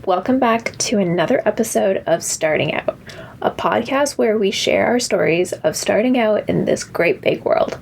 Welcome back to another episode of Starting Out, a podcast where we share our stories of starting out in this great big world.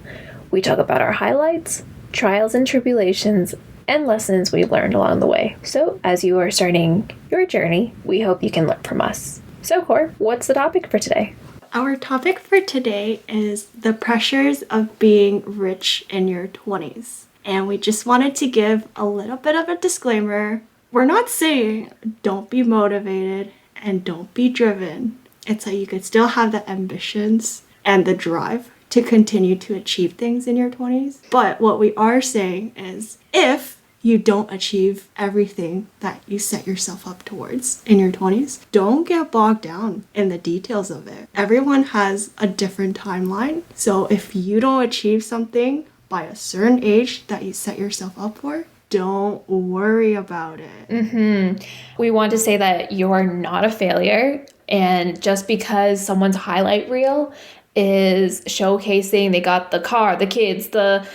We talk about our highlights, trials and tribulations, and lessons we've learned along the way. So, as you are starting your journey, we hope you can learn from us. So, Cor, what's the topic for today? Our topic for today is the pressures of being rich in your 20s. And we just wanted to give a little bit of a disclaimer. We're not saying don't be motivated and don't be driven. It's like you could still have the ambitions and the drive to continue to achieve things in your 20s. But what we are saying is if you don't achieve everything that you set yourself up towards in your 20s, don't get bogged down in the details of it. Everyone has a different timeline. So if you don't achieve something by a certain age that you set yourself up for, don't worry about it. We want to say that you're not a failure, and just because someone's highlight reel is showcasing they got the car, the kids, the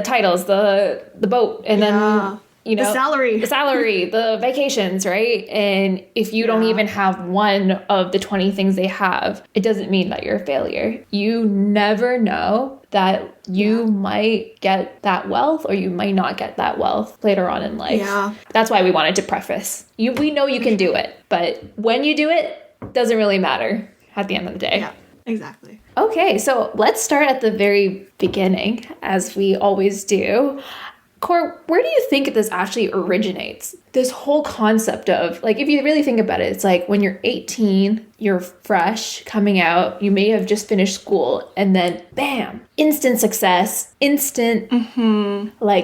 titles, the boat, and then the salary, the vacations, right? And if you don't even have one of the 20 things they have, it doesn't mean that you're a failure. You never know that you might get that wealth or you might not get that wealth later on in life. Yeah. That's why we wanted to preface. We know you can do it, but when you do it, doesn't really matter at the end of the day. Yeah, exactly. Okay, so let's start at the very beginning, as we always do. Cor, where do you think this actually originates? This whole concept of, like, if you really think about it, it's like when you're 18, you're fresh, coming out, you may have just finished school, and then bam, instant success, instant,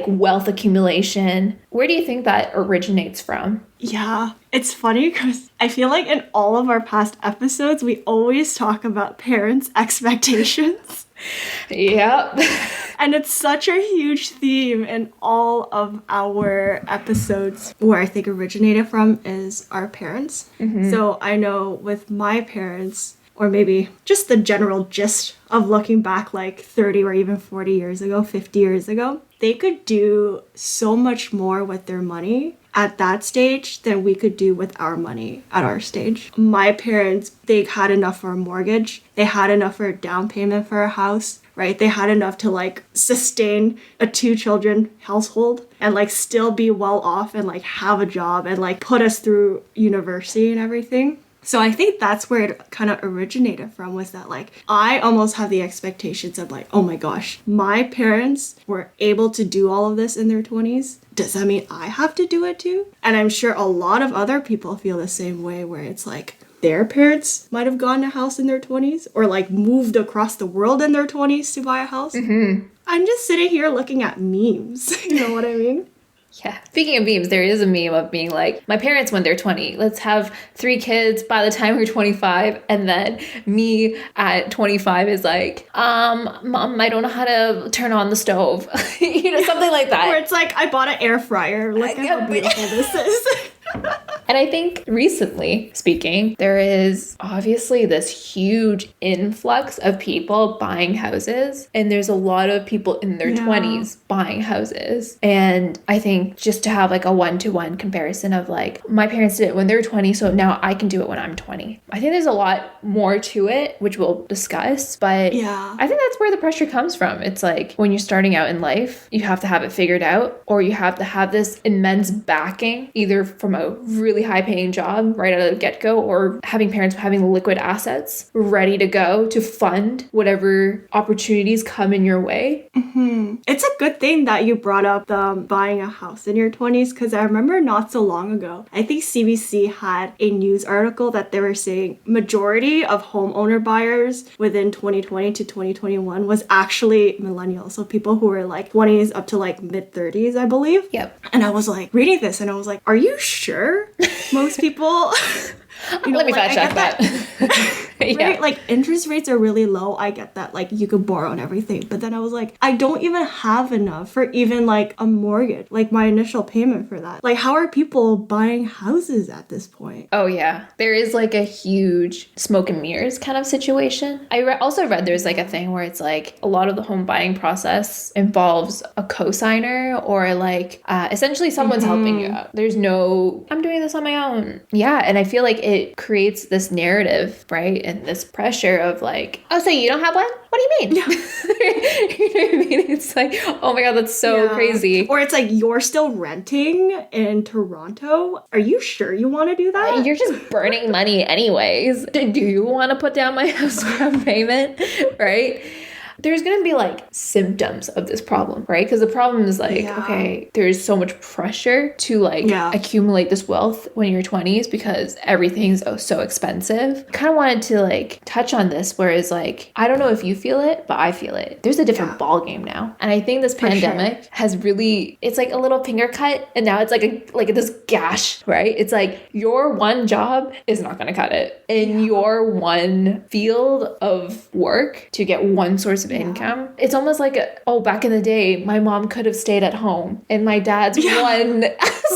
wealth accumulation. Where do you think that originates from? Yeah, it's funny because I feel like in all of our past episodes, we always talk about parents' expectations. Yep. And it's such a huge theme in all of our episodes. Where I think originated from is our parents. So I know with my parents, or maybe just the general gist of looking back like 30 or even 40 years ago, 50 years ago, they could do so much more with their money at that stage than we could do with our money at our stage. My parents, they had enough for a mortgage. They had enough for a down payment for a house, right? They had enough to sustain a 2-children household and still be well off and have a job and put us through university and everything. So I think that's where it kind of originated from, was that I almost have the expectations of oh my gosh, my parents were able to do all of this in their 20s. Does that mean I have to do it too? And I'm sure a lot of other people feel the same way, where it's their parents might have gotten a house in their 20s or moved across the world in their 20s to buy a house. I'm just sitting here looking at memes. You know what I mean? Yeah. Speaking of memes, there is a meme of being my parents when they're 20, let's have 3 kids by the time we're 25. And then me at 25 is Mom, I don't know how to turn on the stove. Something like that. Where it's I bought an air fryer. Look at how beautiful this is. And I think recently speaking, there is obviously this huge influx of people buying houses. And there's a lot of people in their 20s buying houses. And I think just to have a one-to-one comparison of my parents did it when they were 20, so now I can do it when I'm 20. I think there's a lot more to it, which we'll discuss. But I think that's where the pressure comes from. It's when you're starting out in life, you have to have it figured out, or you have to have this immense backing, either from a really high-paying job right out of the get-go, or having parents having liquid assets ready to go to fund whatever opportunities come in your way. It's a good thing that you brought up the buying a house in your 20s, because I remember not so long ago, I think CBC had a news article that they were saying majority of homeowner buyers within 2020 to 2021 was actually millennials. So people who were 20s up to mid-30s, I believe. Yep. And I was reading this and I was are you sure? Most people... Let me fact check that. Yeah. Right? Like, interest rates are really low. I get that. Like, you could borrow and everything. But then I was like, I don't even have enough for even like a mortgage, like my initial payment for that. Like, how are people buying houses at this point? Oh, yeah. There is like a huge smoke and mirrors kind of situation. I also read there's like a thing where it's like a lot of the home buying process involves a cosigner or like essentially someone's helping you out. There's no, I'm doing this on my own. Yeah. And I feel like it creates this narrative, right? And this pressure of like, oh, so you don't have one? What do you mean? You know what I mean? It's like, oh my God, that's so crazy. Or it's like, you're still renting in Toronto. Are you sure you want to do that? You're just burning money anyways. Do you want to put down my house down payment? Right? There's going to be like symptoms of this problem, right? Because the problem is like, okay, there's so much pressure to like accumulate this wealth when you're 20s because everything's so expensive. Kind of wanted to like touch on this, whereas like, I don't know if you feel it, but I feel it. There's a different ball game now. And I think this pandemic has really, it's like a little finger cut and now it's like this gash, right? It's like your one job is not going to cut it. In your one field of work to get one source of income. It's almost like, back in the day, my mom could have stayed at home and my dad's one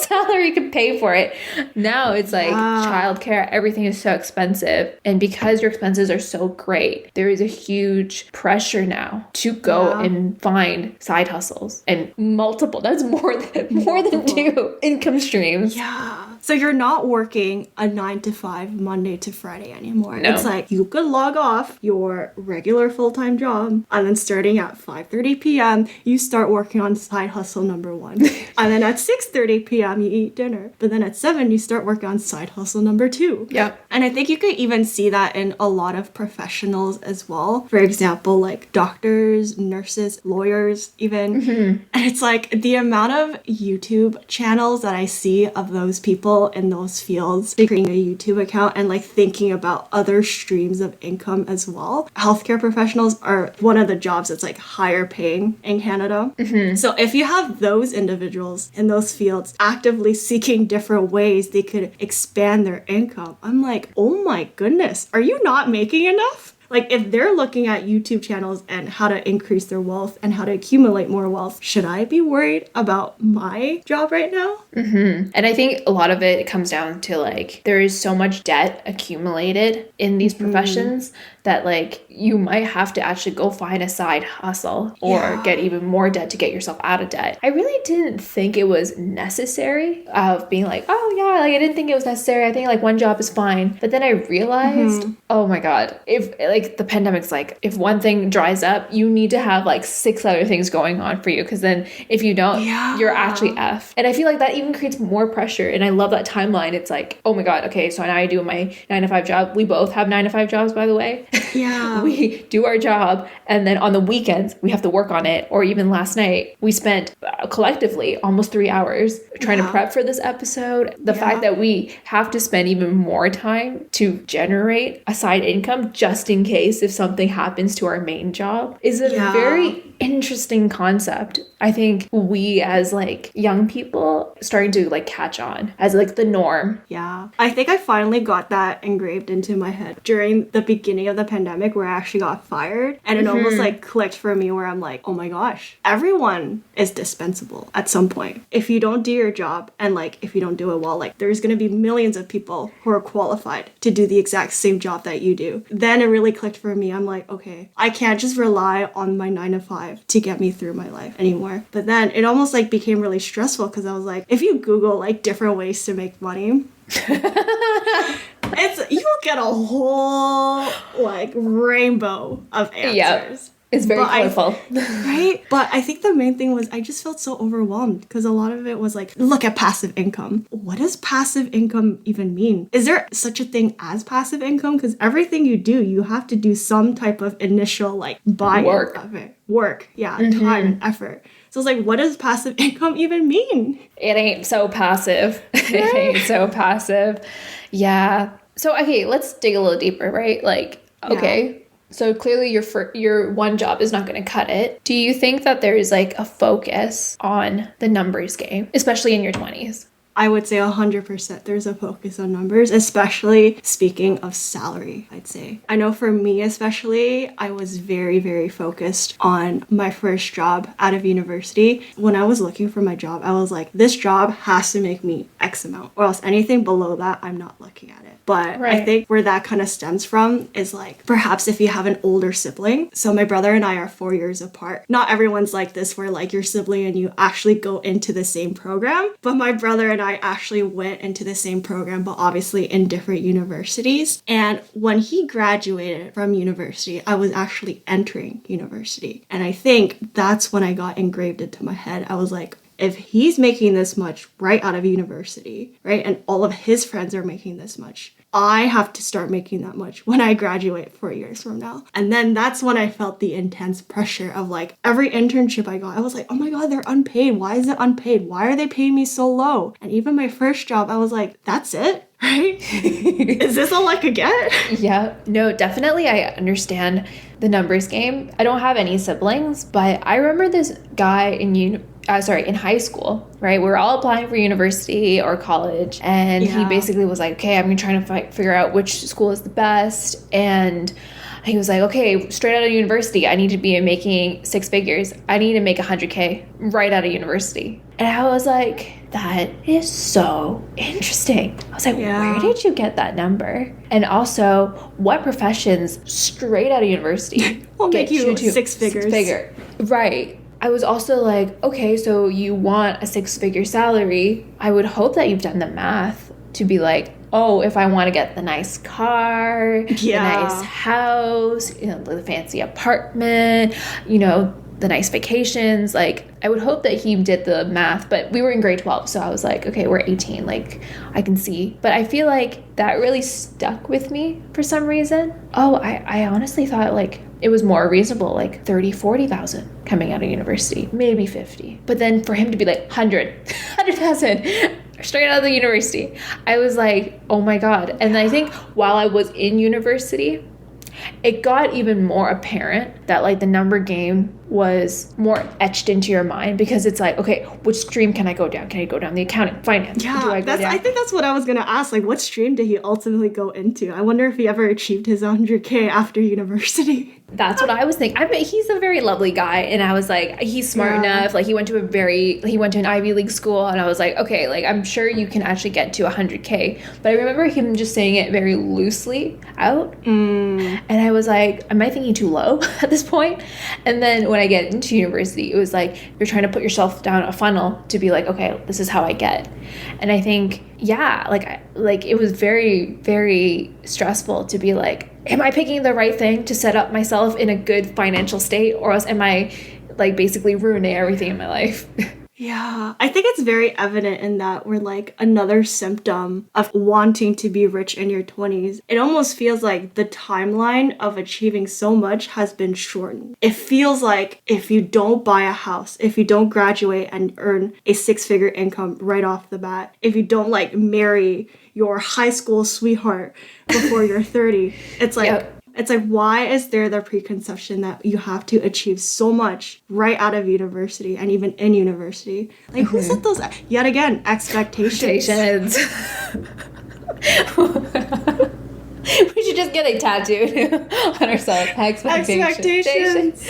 salary could pay for it. Now it's like childcare, everything is so expensive. And because your expenses are so great, there is a huge pressure now to go and find side hustles and multiple, that's more than two income streams. Yeah. So you're not working a 9 to 5 Monday to Friday anymore. No. It's like you could log off your regular full-time job and then starting at 5:30 p.m. you start working on side hustle number 1. And then at 6:30 p.m. you eat dinner. But then at 7 you start working on side hustle number 2. Yeah. And I think you could even see that in a lot of professionals as well. For example, like doctors, nurses, lawyers even. And it's like the amount of YouTube channels that I see of those people in those fields creating a YouTube account and like thinking about other streams of income as well. Healthcare professionals are one of the jobs that's like higher paying in Canada. So if you have those individuals in those fields actively seeking different ways they could expand their income, I'm like, oh my goodness, are you not making enough? Like, if they're looking at YouTube channels and how to increase their wealth and how to accumulate more wealth, should I be worried about my job right now? And I think a lot of it comes down to, like, there is so much debt accumulated in these professions that, like, you might have to actually go find a side hustle or get even more debt to get yourself out of debt. I really didn't think it was necessary of being like, oh, yeah, like, I didn't think it was necessary. I think, like, one job is fine. But then I realized, oh, my God, if, like, the pandemic's like, if one thing dries up, you need to have like 6 other things going on for you, because then if you don't, you're actually F. And I feel like that even creates more pressure. And I love that timeline. It's like, oh my God, okay, so now I do my 9 to 5 job. We both have 9 to 5 jobs, by the way. Yeah. We do our job, and then on the weekends we have to work on it. Or even last night we spent collectively almost 3 hours trying to prep for this episode. The fact that we have to spend even more time to generate a side income just in case if something happens to our main job is a very interesting concept. I think we as like young people starting to like catch on as like the norm. Yeah. I think I finally got that engraved into my head during the beginning of the pandemic where I actually got fired. And it almost like clicked for me where I'm like, oh my gosh, everyone is dispensable at some point. If you don't do your job and like if you don't do it well, like there's going to be millions of people who are qualified to do the exact same job that you do. Then it really clicked for me. I'm like, okay, I can't just rely on my 9 to 5 to get me through my life anymore. But then it almost like became really stressful because I was like, if you Google like different ways to make money, you'll get a whole like rainbow of answers. Yep. It's very colorful. Right? But I think the main thing was I just felt so overwhelmed because a lot of it was like, look at passive income. What does passive income even mean? Is there such a thing as passive income? Because everything you do, you have to do some type of initial like buy-in of it. Time and effort. So it's like, what does passive income even mean? It ain't so passive. It ain't so passive. Yeah. So, okay, let's dig a little deeper, right? Like, okay. So clearly your one job is not going to cut it. Do you think that there is like a focus on the numbers game, especially in your 20s? I would say 100% there's a focus on numbers, especially speaking of salary, I'd say. I know for me especially, I was very, very focused on my first job out of university. When I was looking for my job, I was like, this job has to make me X amount, or else anything below that, I'm not looking at it. But I think where that kind of stems from is like, perhaps if you have an older sibling. So my brother and I are 4 years apart. Not everyone's like this where like your sibling and you actually go into the same program. But my brother and I actually went into the same program, but obviously in different universities. And when he graduated from university, I was actually entering university. And I think that's when I got engraved into my head. I was like, if he's making this much right out of university, right, and all of his friends are making this much, I have to start making that much when I graduate 4 years from now. And then that's when I felt the intense pressure of like every internship I got, I was like, oh my God, they're unpaid. Why is it unpaid? Why are they paying me so low? And even my first job, I was like, that's it? Right? Is this all I could get? Yeah, no, definitely I understand the numbers game. I don't have any siblings, but I remember this guy in high school, right? We were all applying for university or college, and he basically was like, okay, I'm trying to figure out which school is the best. And he was like, okay, straight out of university, I need to be making 6 figures. I need to make 100K right out of university. And I was like, that is so interesting. I was like, where did you get that number? And also, what professions straight out of university will make you 6 figures? 6 figure. Right. I was also like, okay, so you want a 6-figure salary. I would hope that you've done the math to be like, oh, if I want to get the nice car, the nice house, the fancy apartment, the nice vacations, like I would hope that he did the math, but we were in grade 12, so I was like, okay, we're 18, like I can see. But I feel like that really stuck with me for some reason. I honestly thought like it was more reasonable, like 30, 40,000 coming out of university, maybe 50. But then for him to be like 100,000 straight out of the university, I was like, oh my God. And I think while I was in university, it got even more apparent that like the number game was more etched into your mind, because it's like, okay, which stream can I go down? Can I go down the accounting, finance? I think that's what I was gonna ask. Like, what stream did he ultimately go into? I wonder if he ever achieved his 100K after university. That's what I was thinking. I mean, he's a very lovely guy, and I was like, he's smart enough. Like, he went to an Ivy League school, and I was like, okay, like I'm sure you can actually get to 100K. But I remember him just saying it very loosely out, and I was like, am I thinking too low at this point? And then when I get into university, it was like you're trying to put yourself down a funnel to be like, okay, this is how I get. And I think, like it was very, very stressful to be like, am I picking the right thing to set up myself in a good financial state, or else am I like basically ruining everything in my life? Yeah, I think it's very evident in that we're like another symptom of wanting to be rich in your 20s. It almost feels like the timeline of achieving so much has been shortened. It feels like if you don't buy a house, if you don't graduate and earn a 6-figure income right off the bat, if you don't like marry your high school sweetheart before you're 30, it's like... Yep. It's like, why is there the preconception that you have to achieve so much right out of university and even in university? Like, who set those? Yet again, expectations. We should just get a tattoo on ourselves. Expectations.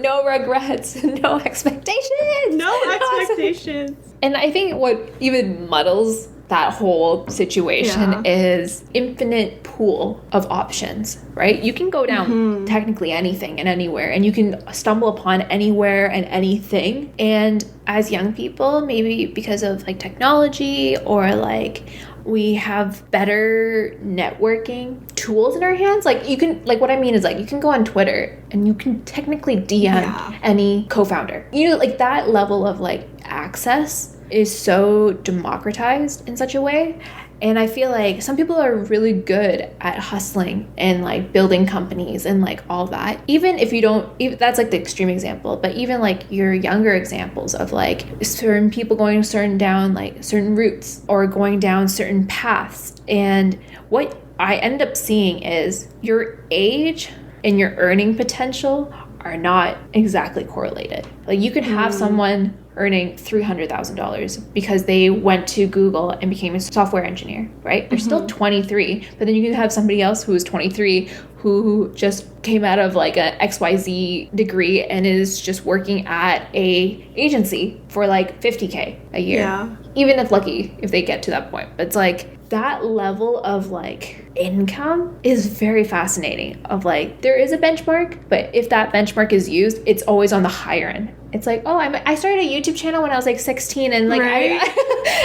No regrets. No expectations. No expectations. And I think what even muddles that whole situation is infinite pool of options, right? You can go down technically anything and anywhere, and you can stumble upon anywhere and anything. And as young people, maybe because of like technology, or like we have better networking tools in our hands, like you can, like what I mean is like you can go on Twitter and you can technically DM any co-founder. Like that level of like access is so democratized in such a way. And I feel like some people are really good at hustling and like building companies and like all that. Even if you don't, that's like the extreme example, but even like your younger examples of like certain people going down like certain routes or going down certain paths. And what I end up seeing is your age and your earning potential are not exactly correlated. Like you can have someone earning $300,000 because they went to Google and became a software engineer, right? They're still 23, but then you can have somebody else who is 23 who just came out of like a XYZ degree and is just working at a agency for like 50K a year. Yeah. Even if lucky, if they get to that point. But it's like that level of like income is very fascinating. Of like, there is a benchmark, but if that benchmark is used, it's always on the higher end. It's like, oh, I started a YouTube channel when I was like 16 and like Right.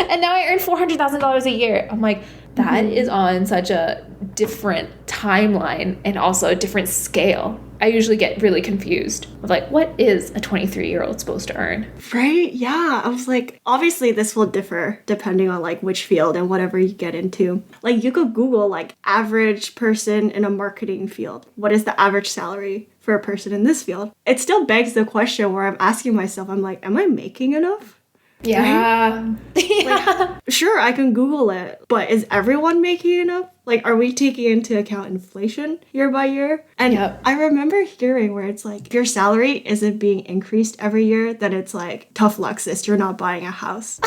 and now I earn $400,000 a year. I'm like, that is on such a different timeline and also a different scale. I usually get really confused of like, what is a 23-year-old supposed to earn? Right? Yeah. I was like, obviously this will differ depending on like which field and whatever you get into. Like you could Google like average person in a marketing field. What is the average salary for a person in this field? It still begs the question where I'm asking myself, I'm like, am I making enough? Yeah. Like, sure, I can Google it, but is everyone making enough? Like, are we taking into account inflation year by year? And Yep. I remember hearing where it's like, if your salary isn't being increased every year, then it's like, tough luck, sis, you're not buying a house.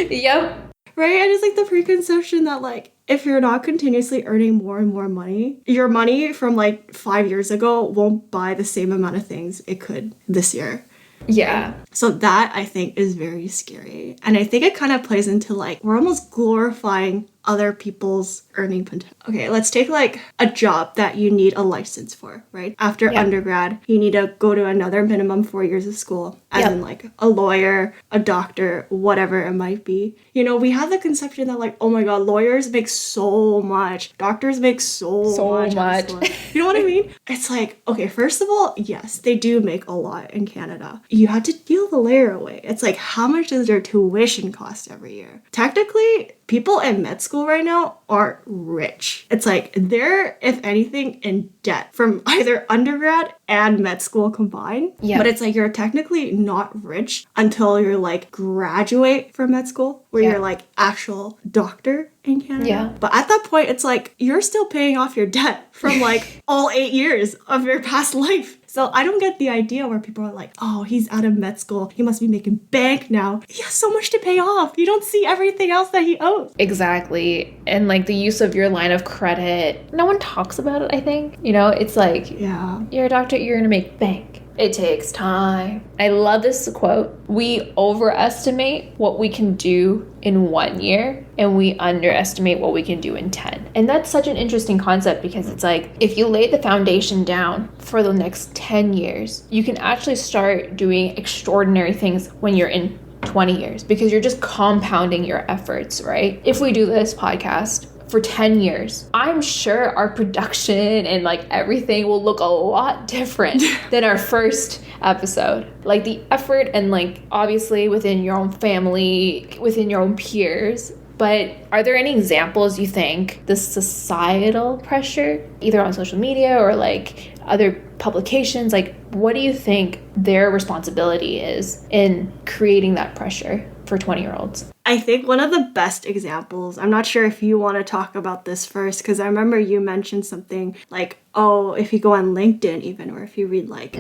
Yep. Right? And it's like the preconception that like, if you're not continuously earning more and more money, your money from like 5 years ago won't buy the same amount of things it could this year. Yeah. So that, I think, is very scary. And I think it kind of plays into, like, we're almost glorifying other people's earning potential. Okay, let's take, like, a job that you need a license for, right? After undergrad, you need to go to another minimum 4 years of school, as in, like, a lawyer, a doctor, whatever it might be. You know, we have the conception that, like, oh my god, lawyers make so much. Doctors make so much. You know what I mean? It's like, okay, first of all, yes, they do make a lot in Canada. You have to deal the layer away. It's like, how much does their tuition cost every year? Technically, people in med school right now aren't rich. It's like they're, if anything, in debt from either undergrad and med school combined. Yeah. But it's like you're technically not rich until you're like graduate from med school, where you're like actual doctor in Canada. Yeah. But at that point, it's like you're still paying off your debt from like all 8 years of your past life. So I don't get the idea where people are like, oh, he's out of med school. He must be making bank now. He has so much to pay off. You don't see everything else that he owes. Exactly. And like the use of your line of credit, no one talks about it, I think. You know, it's like, you're a doctor, you're going to make bank. It takes time. I love this quote. We overestimate what we can do in 1 year and we underestimate what we can do in 10. And that's such an interesting concept because it's like, if you lay the foundation down for the next 10 years, you can actually start doing extraordinary things when you're in 20 years because you're just compounding your efforts, right? If we do this podcast for 10 years, I'm sure our production and like everything will look a lot different than our first episode. Like the effort and like obviously within your own family, within your own peers. But are there any examples you think the societal pressure, either on social media or like other publications, like what do you think their responsibility is in creating that pressure for 20-year-olds? I think one of the best examples, I'm not sure if you want to talk about this first, because I remember you mentioned something like, oh, if you go on LinkedIn even, or if you read like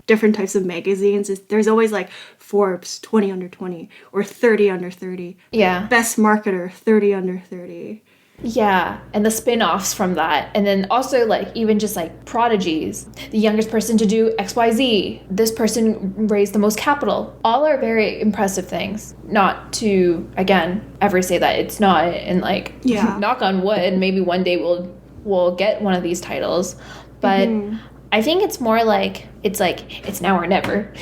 different types of magazines, there's always like Forbes 20 under 20 or 30 under 30. Yeah. Best marketer 30 under 30. Yeah, and the spin-offs from that. And then also like even just like prodigies, the youngest person to do XYZ, this person raised the most capital. All are very impressive things. Not to, again, ever say that it's not, and like knock on wood, maybe one day we'll get one of these titles. But I think it's more like it's now or never.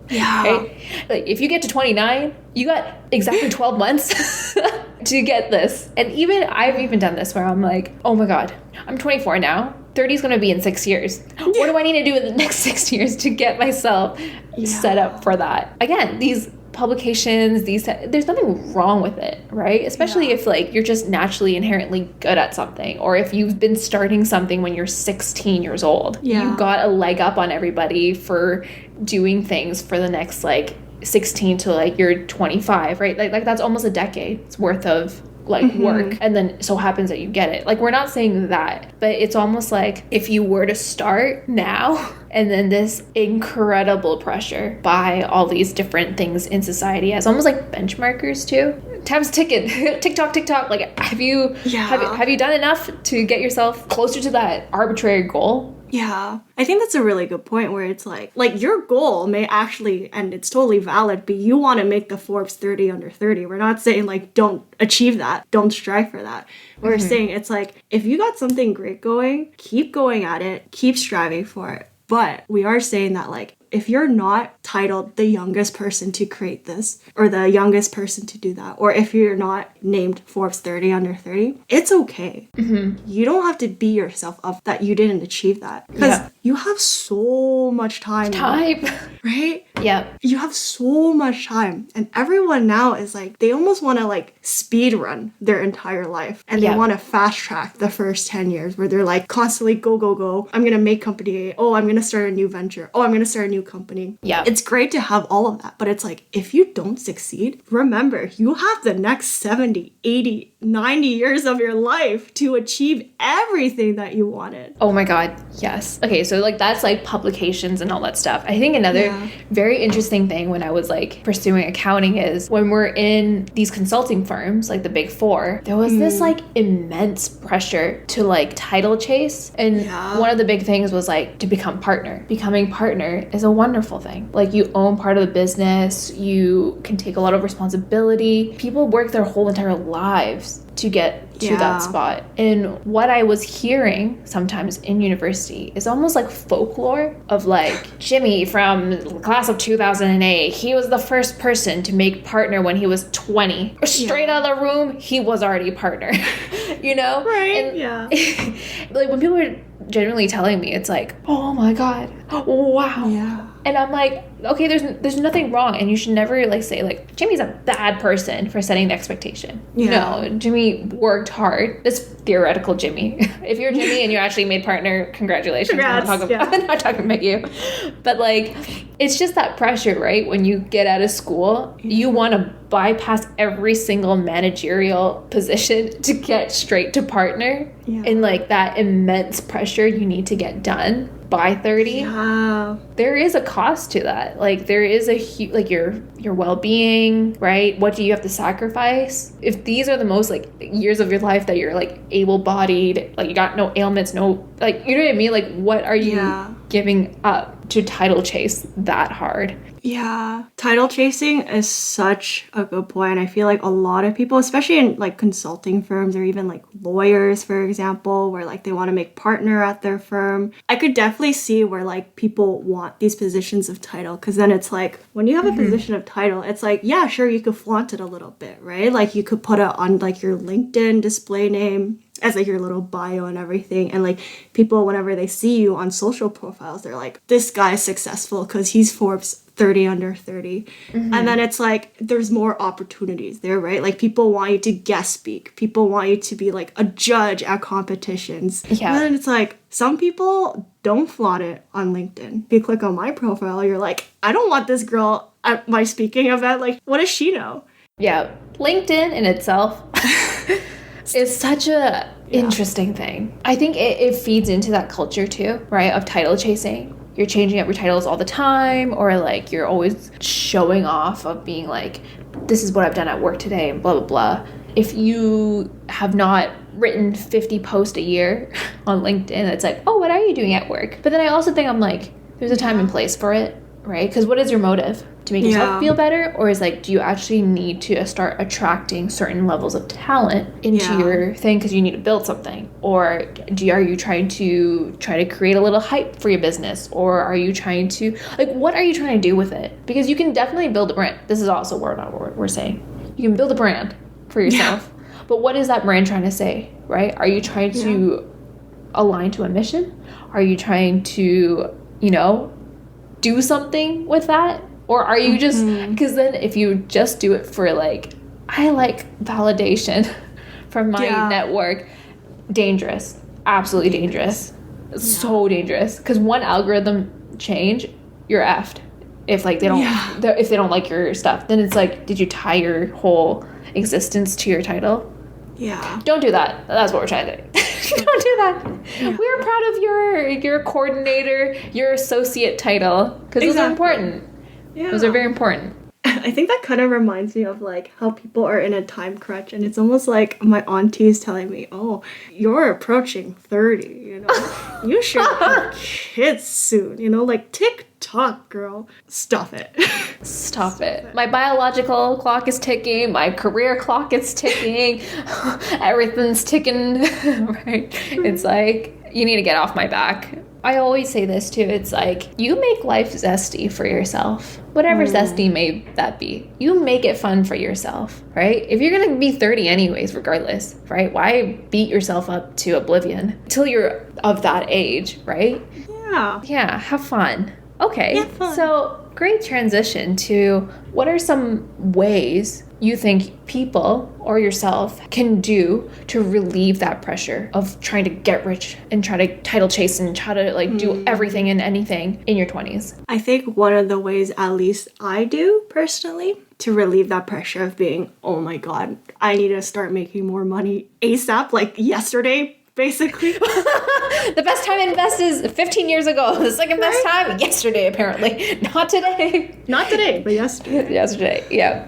Yeah. Right? Like if you get to 29, you got exactly 12 months to get this. And I've even done this where I'm like, oh my God, I'm 24 now. 30 is going to be in 6 years. What do I need to do in the next 6 years to get myself set up for that? Again, these publications, there's nothing wrong with it, right? Especially if like you're just naturally inherently good at something, or if you've been starting something when you're 16 years old. You got a leg up on everybody for doing things for the next like 16 to like you're 25, right? Like that's almost a decade's worth of like work, and then so happens that you get it. Like, we're not saying that, but it's almost like if you were to start now and then this incredible pressure by all these different things in society as almost like benchmarkers too. Time's ticking. TikTok. Like, have you done enough to get yourself closer to that arbitrary goal? Yeah, I think that's a really good point where it's like your goal may actually, and it's totally valid, but you want to make the Forbes 30 under 30. We're not saying like don't achieve that, don't strive for that. We're saying it's like if you got something great going, keep going at it, keep striving for it. But we are saying that like if you're not titled the youngest person to create this or the youngest person to do that, or if you're not named Forbes 30 under 30, it's okay. You don't have to beat yourself up that you didn't achieve that because you have so much time. Right? Yeah. You have so much time. And everyone now is like, they almost want to like speed run their entire life. And they want to fast track the first 10 years where they're like constantly go. I'm going to make company A. Oh, I'm going to start a new venture. Oh, I'm going to start a new company. Yeah. It's great to have all of that. But it's like, if you don't succeed, remember, you have the next 70, 80, 90 years of your life to achieve everything that you wanted. Oh my God. Yes. Okay. So like that's like publications and all that stuff. I think another very interesting thing when I was like pursuing accounting is when we're in these consulting firms, like the big four, there was this like immense pressure to like title chase. And one of the big things was like to become partner. Becoming partner is a wonderful thing. Like you own part of the business, you can take a lot of responsibility. People work their whole entire lives to get to that spot. And what I was hearing sometimes in university is almost like folklore of like Jimmy from the class of 2008. He was the first person to make partner when he was 20. Straight out of the room, he was already a partner. You know? Right. And like when people are generally telling me, it's like, oh my God, wow. Yeah. And I'm like, okay, there's nothing wrong, and you should never like say like Jimmy's a bad person for setting the expectation. No, Jimmy worked hard. This theoretical Jimmy. If you're Jimmy and you actually made partner, congratulations. Congrats, I'm not talking about you. But like, it's just that pressure, right? When you get out of school, you want to bypass every single managerial position to get straight to partner. And like that immense pressure you need to get done by 30. There is a cost to that. Like there is a like your well-being, right? What do you have to sacrifice? If these are the most like years of your life that you're like able-bodied, like you got no ailments, no like, you know what I mean? Like what are you giving up to title chase that hard? Yeah. Title chasing is such a good point. I feel like a lot of people, especially in like consulting firms or even like lawyers, for example, where like they want to make partner at their firm. I could definitely see where like people want these positions of title, because then it's like when you have a position of title, it's like, yeah, sure, you could flaunt it a little bit, right? Like you could put it on like your LinkedIn display name as like your little bio and everything, and like people, whenever they see you on social profiles, they're like, this guy's successful because he's Forbes 30 under 30. And then it's like there's more opportunities there, right? Like people want you to guest speak, people want you to be like a judge at competitions. And then it's like some people don't flaunt it on LinkedIn. If you click on my profile, you're like, I don't want this girl at my speaking event. Like, what does she know? LinkedIn in itself is such a interesting thing. I think it feeds into that culture too, right? Of title chasing. You're changing up your titles all the time, or like you're always showing off of being like, this is what I've done at work today and blah, blah, blah. If you have not written 50 posts a year on LinkedIn, it's like, oh, what are you doing at work? But then I also think I'm like, there's a time and place for it, right? Because what is your motive? To make yourself feel better? Or is like, do you actually need to start attracting certain levels of talent into your thing because you need to build something? Or are you trying to create a little hype for your business? Or are you trying to, like, what are you trying to do with it? Because you can definitely build a brand. This is also what we're saying. You can build a brand for yourself. But what is that brand trying to say, right? Are you trying to align to a mission? Are you trying to, do something with that? Or are you just, because then if you just do it for like, I like validation from my network, dangerous, absolutely dangerous, so dangerous. Because one algorithm change, you're effed. If like if they don't like your stuff, then it's like, did you tie your whole existence to your title? Yeah. Don't do that. That's what we're trying to do. Don't do that. Yeah. We're proud of your coordinator, your associate title, because those are important. Yeah. Those are very important. I think that kind of reminds me of like how people are in a time crunch, and it's almost like my auntie is telling me, "Oh, you're approaching 30, you know. You should have kids soon, you know, like tick-tock, girl. Stop it." Stop it. My biological clock is ticking, my career clock is ticking. Everything's ticking, right? It's like, you need to get off my back. I always say this too. It's like, you make life zesty for yourself. Whatever zesty may that be. You make it fun for yourself, right? If you're going to be 30 anyways, regardless, right? Why beat yourself up to oblivion until you're of that age, right? Yeah. Yeah, have fun. Okay. Yeah, fun. So, great transition to what are some ways you think people or yourself can do to relieve that pressure of trying to get rich and try to title chase and try to like do everything and anything in your 20s? I think one of the ways, at least I do personally, to relieve that pressure of being, oh my god, I need to start making more money ASAP, like yesterday, basically. The best time to invest is 15 years ago. The second best time, yesterday, apparently. Not today. Not today, but yesterday. Yesterday, yeah.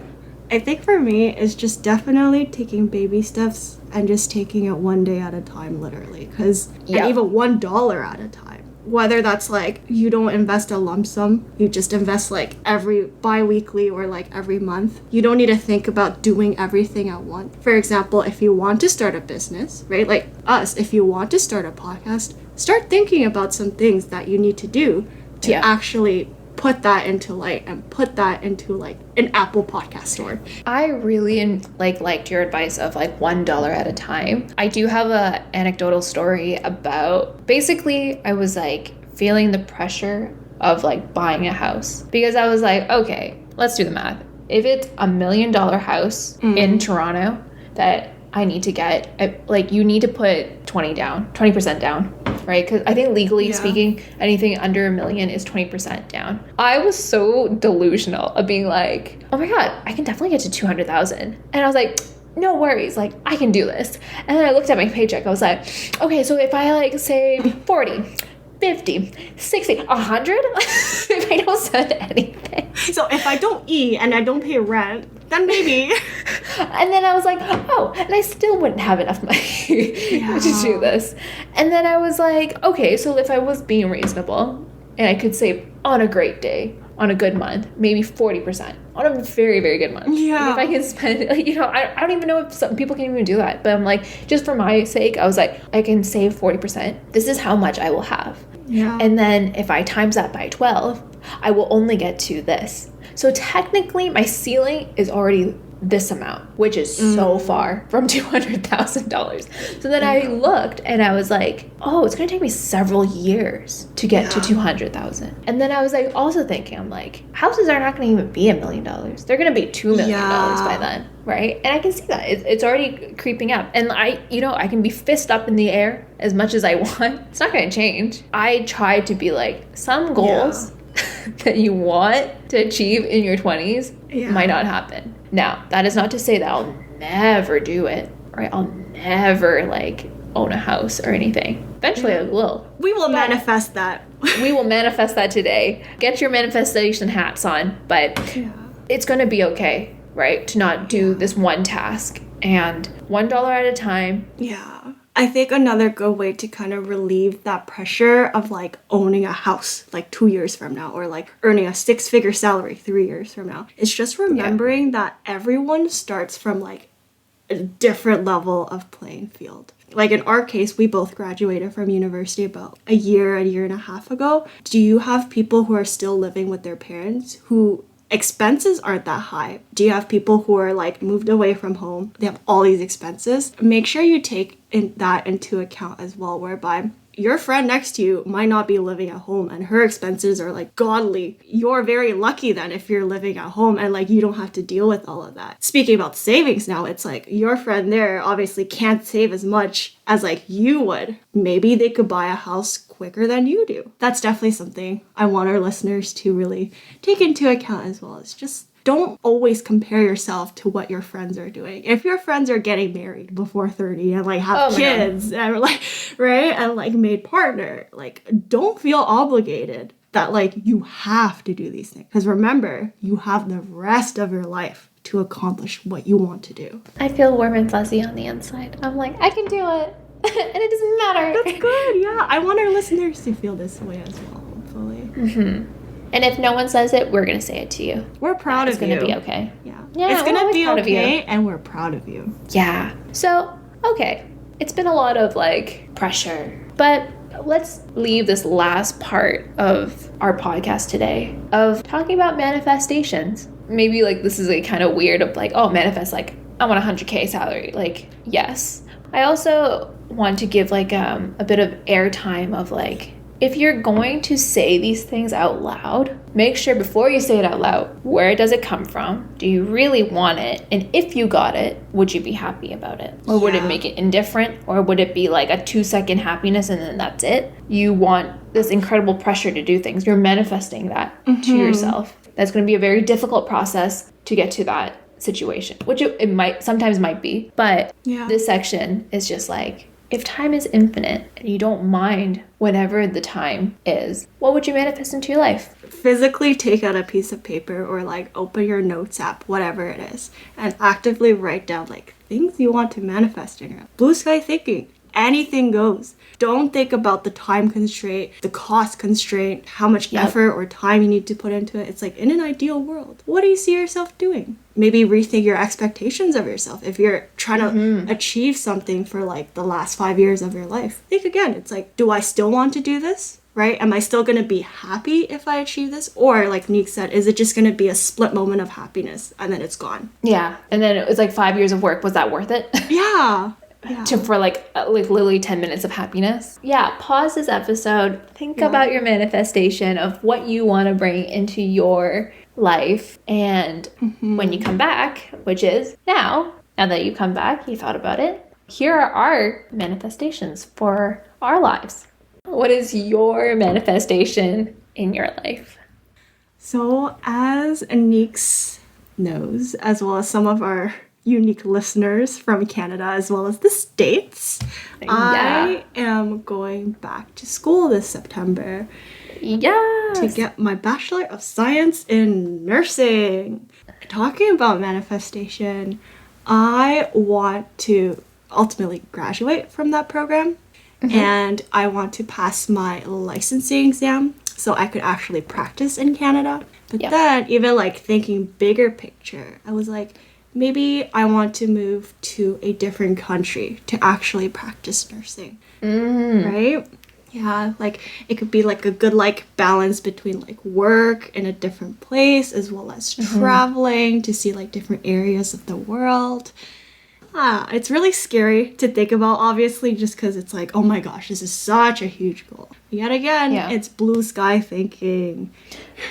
I think for me, it's just definitely taking baby steps and just taking it one day at a time, literally. Because, and even $1 at a time. Whether that's like, you don't invest a lump sum, you just invest like every bi-weekly or like every month. You don't need to think about doing everything at once. For example, if you want to start a business, right? Like us, if you want to start a podcast, start thinking about some things that you need to do to actually put that into light and put that into like an Apple podcast store. I really liked your advice of like $1 at a time. I do have a anecdotal story about, basically I was like feeling the pressure of like buying a house because I was like, okay, let's do the math. If it's $1 million house in Toronto that I need to get, like you need to put 20% down. Right? Because I think legally speaking, anything under $1 million is 20% down. I was so delusional of being like, oh my God, I can definitely get to 200,000. And I was like, no worries, like I can do this. And then I looked at my paycheck. I was like, okay, so if I like save 40, 50, 60, 100, if I don't spend anything. So if I don't eat and I don't pay rent, then maybe. And then I was like, oh, and I still wouldn't have enough money to do this. And then I was like, okay, so if I was being reasonable and I could save on a great day, on a good month, maybe 40%, on a very, very good month. Yeah. Like if I can spend, you know, I don't even know if some people can even do that. But I'm like, just for my sake, I was like, I can save 40%. This is how much I will have. Yeah. And then if I times that by 12, I will only get to this. So technically, my ceiling is already this amount, which is so far from $200,000. So then I looked and I was like, oh, it's going to take me several years to get to 200,000. And then I was like, also thinking, I'm like, houses are not going to even be $1 million. They're going to be $2 million by then. Right? And I can see that it's already creeping up. And I can be fist up in the air as much as I want. It's not going to change. I try to be like, some goals that you want to achieve in your 20s might not happen. Now, that is not to say that I'll never do it, right? I'll never like own a house or anything. Eventually I will. We will manifest that. We will manifest that today. Get your manifestation hats on, but it's going to be okay, right? To not do this one task and $1 at a time. Yeah. I think another good way to kind of relieve that pressure of like owning a house like 2 years from now or like earning a 6-figure salary 3 years from now is just remembering that everyone starts from like a different level of playing field. Like in our case, we both graduated from university about a year and a half ago. Do you have people who are still living with their parents who expenses aren't that high? Do you have people who are like moved away from home? They have all these expenses. Make sure you take that into account as well, whereby your friend next to you might not be living at home and her expenses are like godly. You're very lucky then if you're living at home and like you don't have to deal with all of that. Speaking about savings now, it's like your friend there obviously can't save as much as like you would. Maybe they could buy a house quicker than you do. That's definitely something I want our listeners to really take into account as well. It's just don't always compare yourself to what your friends are doing. If your friends are getting married before 30 and like have kids and like, right, and like made partner, like don't feel obligated that like you have to do these things. Because remember, you have the rest of your life to accomplish what you want to do. I feel warm and fuzzy on the inside. I'm like, I can do it. And it doesn't matter. That's good, yeah. I want our listeners to feel this way as well, hopefully. Mm-hmm. And if no one says it, we're going to say it to you. We're proud of you. It's going to be okay. Yeah. Yeah, it's going to be okay, and we're proud of you. Yeah. So, okay. It's been a lot of, like, pressure. But let's leave this last part of our podcast today of talking about manifestations. Maybe, like, this is, like, kind of weird of, like, oh, manifest, like, I want a 100K salary. Like, yes. I also want to give, like, a bit of airtime of, like, if you're going to say these things out loud, make sure before you say it out loud, where does it come from? Do you really want it? And if you got it, would you be happy about it? Or would it make it indifferent? Or would it be like a 2-second happiness and then that's it? You want this incredible pressure to do things. You're manifesting that to yourself. That's going to be a very difficult process to get to that situation, which it might sometimes might be. But this section is just like, if time is infinite and you don't mind whenever the time is, what would you manifest into your life? Physically take out a piece of paper or like open your notes app, whatever it is, and actively write down like things you want to manifest in your life. Blue sky thinking. Anything goes. Don't think about the time constraint, the cost constraint, how much effort or time you need to put into it. It's like, in an ideal world, what do you see yourself doing? Maybe rethink your expectations of yourself. If you're trying to achieve something for like the last 5 years of your life, think again. It's like, do I still want to do this? Right? Am I still going to be happy if I achieve this? Or like Neeqs said, is it just going to be a split moment of happiness and then it's gone? Yeah. And then it was like 5 years of work. Was that worth it? Yeah. For like literally 10 minutes of happiness. Yeah, pause this episode. Think about your manifestation of what you want to bring into your life. And when you come back, which is now that you come back, you thought about it, here are our manifestations for our lives. What is your manifestation in your life? So as Neeqs knows, as well as some of our unique listeners from Canada as well as the States, I am going back to school this September. Yes. To get my Bachelor of Science in Nursing. Talking about manifestation, I want to ultimately graduate from that program, and I want to pass my licensing exam so I could actually practice in Canada. But then, even like thinking bigger picture, I was like, maybe I want to move to a different country to actually practice nursing, right? Yeah, like it could be like a good like balance between like work in a different place as well as traveling to see like different areas of the world. It's really scary to think about, obviously, just because it's like, oh my gosh, this is such a huge goal. But yet again, it's blue sky thinking.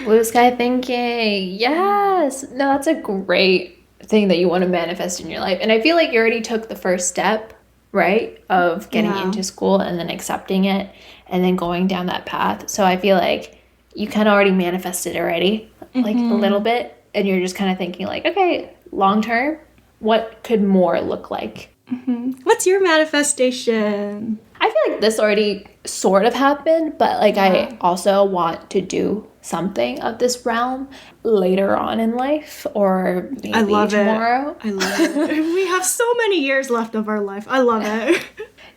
Blue sky thinking, yes. No, that's a great thing that you want to manifest in your life. And I feel like you already took the first step, right, of getting into school and then accepting it and then going down that path. So I feel like you kind of already manifested already, like a little bit, and you're just kind of thinking like, okay, long term, what could more look like? What's your manifestation? I feel like this already sort of happened, but like I also want to do something of this realm later on in life, or maybe tomorrow. I love it. We have so many years left of our life. I love it.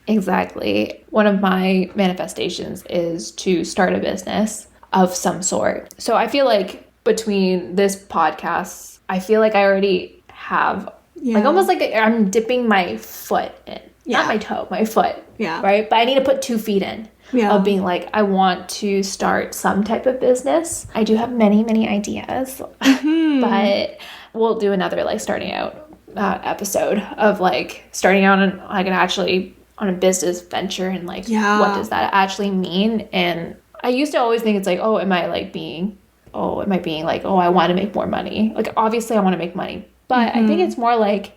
Exactly. One of my manifestations is to start a business of some sort. So I feel like between this podcast, I feel like I already have like almost like I'm dipping my foot in. Not my toe, my foot. Yeah. Right? But I need to put 2 feet in. Of being like, I want to start some type of business. I do have many, many ideas. But we'll do another like starting out episode of like starting out on like actually on a business venture and like what does that actually mean? And I used to always think it's like, am I being like, I want to make more money. Like obviously I want to make money. But I think it's more like,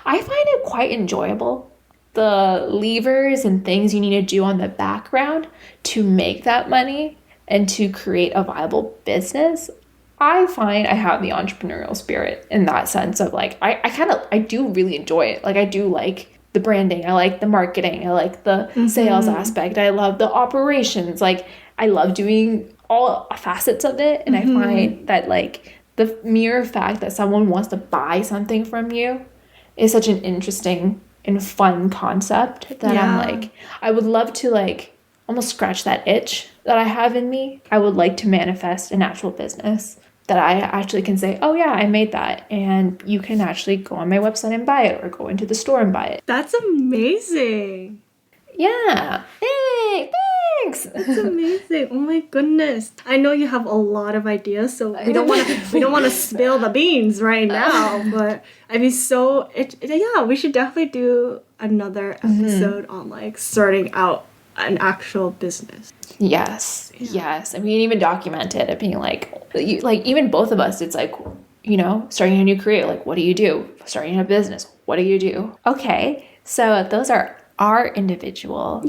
I find it quite enjoyable. The levers and things you need to do on the background to make that money and to create a viable business. I find I have the entrepreneurial spirit in that sense of like, I do really enjoy it. Like I do like the branding. I like the marketing. I like the sales aspect. I love the operations. Like I love doing all facets of it. And I find that like the mere fact that someone wants to buy something from you is such an interesting and fun concept that I'm like, I would love to like almost scratch that itch that I have in me. I would like to manifest an actual business that I actually can say, oh yeah, I made that. And you can actually go on my website and buy it or go into the store and buy it. That's amazing. Yeah. Hey, thanks. That's amazing. Oh my goodness. I know you have a lot of ideas, so we don't want to spill the beans right now, but I mean, we should definitely do another episode on like starting out an actual business. Yes. And we can even document it of being like even both of us, it's like, you know, starting a new career. Like, what do you do? Starting a business. What do you do? Okay. So those are our individual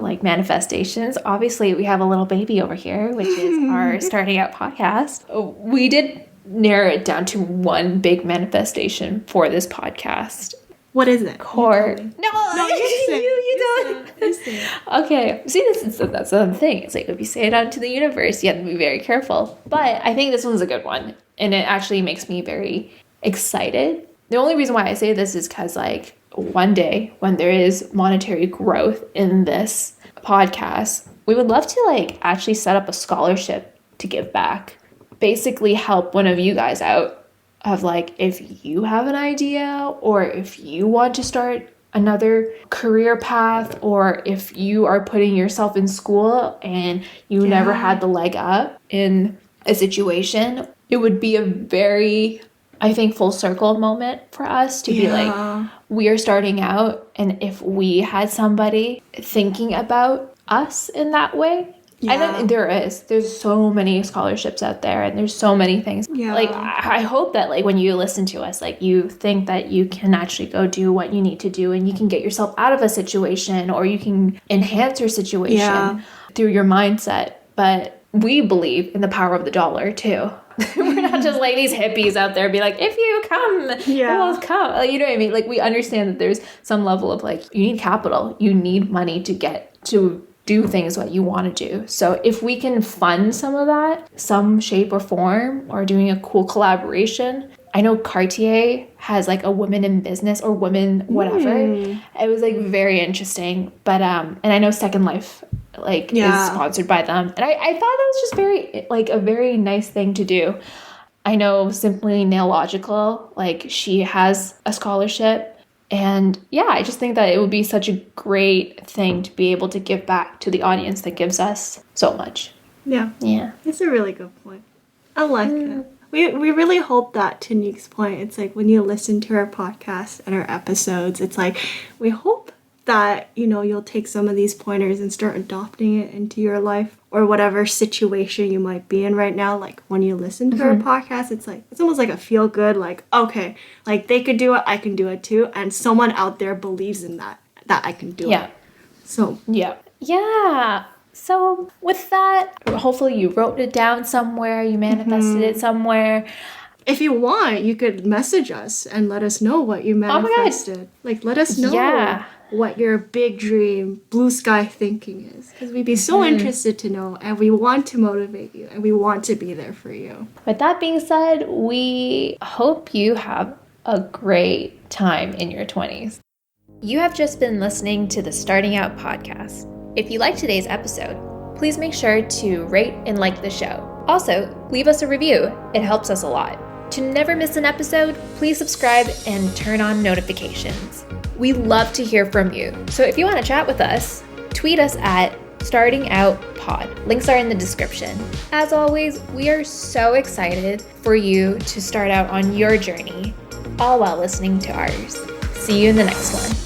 like manifestations. Obviously, we have a little baby over here, which is our starting out podcast. We did narrow it down to one big manifestation for this podcast. What is it? Cor. No, you don't. Okay. See, that's the thing. It's like if you say it out to the universe, you have to be very careful. But I think this one's a good one, and it actually makes me very excited. The only reason why I say this is because like one day when there is monetary growth in this podcast, we would love to like actually set up a scholarship to give back. Basically help one of you guys out of like, if you have an idea or if you want to start another career path, or if you are putting yourself in school and you never had the leg up in a situation, it would be a very, I think, full circle moment for us to be like, we are starting out, and if we had somebody thinking about us in that way, I know there's so many scholarships out there, and there's so many things. Like, I hope that like when you listen to us, like you think that you can actually go do what you need to do, and you can get yourself out of a situation, or you can enhance your situation through your mindset. But we believe in the power of the dollar too. We're not just like these hippies out there be like, if you come, we'll come. Like, you know what I mean? Like, we understand that there's some level of like, you need capital. You need money to get to do things what you want to do. So if we can fund some of that, some shape or form, or doing a cool collaboration. I know Cartier has like a women in business or women whatever. It was like very interesting. But and I know Second Life like is sponsored by them. And I thought that was just very like a very nice thing to do. I know Simply Nailogical, like she has a scholarship. And yeah, I just think that it would be such a great thing to be able to give back to the audience that gives us so much. Yeah. It's a really good point. I like it. We really hope that, to Neeqs' point, it's like when you listen to our podcast and our episodes, it's like we hope that, you know, you'll take some of these pointers and start adopting it into your life or whatever situation you might be in right now. Like when you listen to our podcast, it's like, it's almost like a feel good, like, okay, like they could do it, I can do it too. And someone out there believes in that I can do it. So, yeah. So with that, hopefully you wrote it down somewhere, you manifested it somewhere. If you want, you could message us and let us know what you manifested. Like, let us know what your big dream, blue sky thinking is. Because we'd be so interested to know, and we want to motivate you, and we want to be there for you. With that being said, we hope you have a great time in your 20s. You have just been listening to the Starting Out podcast. If you liked today's episode, please make sure to rate and like the show. Also, leave us a review. It helps us a lot. To never miss an episode, please subscribe and turn on notifications. We love to hear from you. So if you want to chat with us, tweet us at StartingOutPod. Links are in the description. As always, we are so excited for you to start out on your journey, all while listening to ours. See you in the next one.